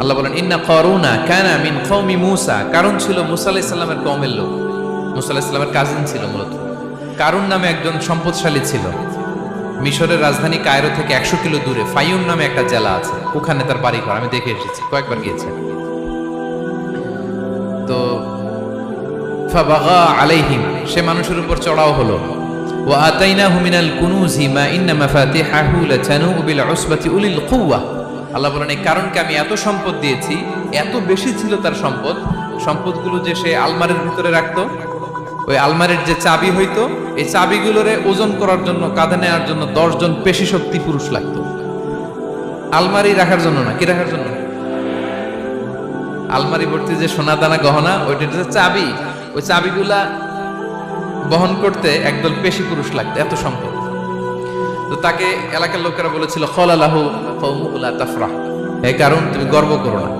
আল্লাহ বলেন ইন্না কারুনা কানা মিন কওমি মূসা, কারণ ছিল মূসা আলাইহিস সালামের কওমের লোক। মূসা আলাইহিস সালামের কাজিন ছিল মূলত। কারুন নামে একজন সম্পদশালী ছিল। মিশরের রাজধানী কায়রো থেকে 100 কিলো দূরে ফাইউম নামে একটা জেলা আছে, ওখানে তার বাড়ি ঘর। আমি দেখে এসেছি, কয়েকবার গিয়েছি। তো ফাবাগা আলাইহিম, সে মানুষের উপর চড়াও হলো। ওয়া আতাইনাহু মিনাল কুনুজি মা ইন্না মাফাতিহাহু লাতানু বিল উসবাতি উলিল কুওয়া। আল্লাহ বলেন এই কারণকে আমি এত সম্পদ দিয়েছি, এত বেশি ছিল তার সম্পদ, সম্পদগুলো যে সে আলমারির ভিতরে রাখতো, ওই আলমারির যে চাবি হইতো, এই চাবিগুলোরে ওজন করার জন্য, কাঁধে নেওয়ার জন্য 10 জন পেশি শক্তি পুরুষ লাগতো। আলমারি রাখার জন্য না, কি রাখার জন্য? আলমারি ভর্তি যে সোনা দানা গহনা, ওইটা যে চাবি, ওই চাবিগুলা বহন করতে একদল পেশি পুরুষ লাগতো, এত সম্পদ। তো তাকে এলাকার লোকেরা বলেছিল খলালাহু কওমুহু লা তাফরাহ, এই কারণ তুমি গর্ব করো না।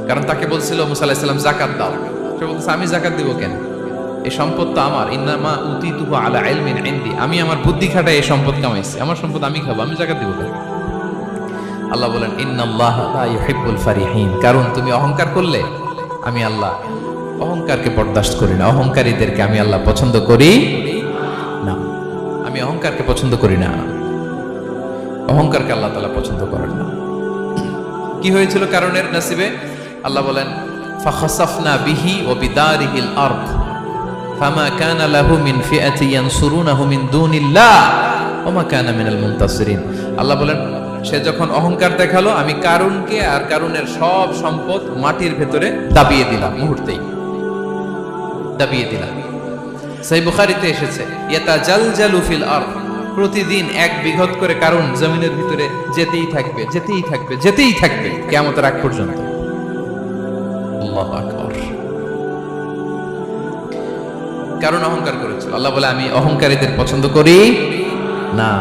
কারণ তাকে বলছিল মুসা আলাইহিস সালাম যাকাত দাও, সে বলছে আমি যাকাত দিব কেন? এই সম্পদ তো আমার। ইন্নামা উতিতুহু আলা ইলমিন ইনদি, আমি আমার বুদ্ধি খাটাই এই সম্পদ কামাইছি, আমার সম্পদ আমি খাবো, আমি যাকাত দিব কেন? আল্লাহ বলেন ইন্নাল্লাহা লা ইউহিব্বুল ফারিহিন, কারণ তুমি অহংকার করলে আমি আল্লাহ অহংকারকে বরদাস্ত করি না, অহংকারীদেরকে আমি আল্লাহ পছন্দ করি না। আমি অহংকারকে পছন্দ করি না, অহংকারকে আল্লাহ তাআলা পছন্দ করেন না। কি হয়েছিল কারণের নসিবে? আল্লাহ বলেন ফাখাসাফনা বিহি ওয়া বিদারিহিল আরদ ফামা কানা লাহু মিন ফিআতি ইয়ানসুরুনাহু মিন দুনিল্লাহ ওয়া মা কানা মিনাল মুনতাসিরিন। আল্লাহ বলেন সে যখন অহংকার দেখালো, আমি কারুনকে আর কারুনের সব সম্পদ মাটির ভেতরে দাবিয়ে দিলাম, মুহূর্তেই দাবিয়ে দিলাম। সহিহ বুখারীতে এসেছে ইয়াতাজালজালু ফিল আরদ, প্রতিদিন 1 বিঘত করে কারুন জমিনের ভিতরে যেতেই থাকবে, যেতেই থাকবে, যেতেই থাকবে কিয়ামতের আগ পর্যন্ত। আল্লাহু আকবার। কারণ অহংকার করেছিল। আল্লাহ বলে আমি অহংকারীদের পছন্দ করি না।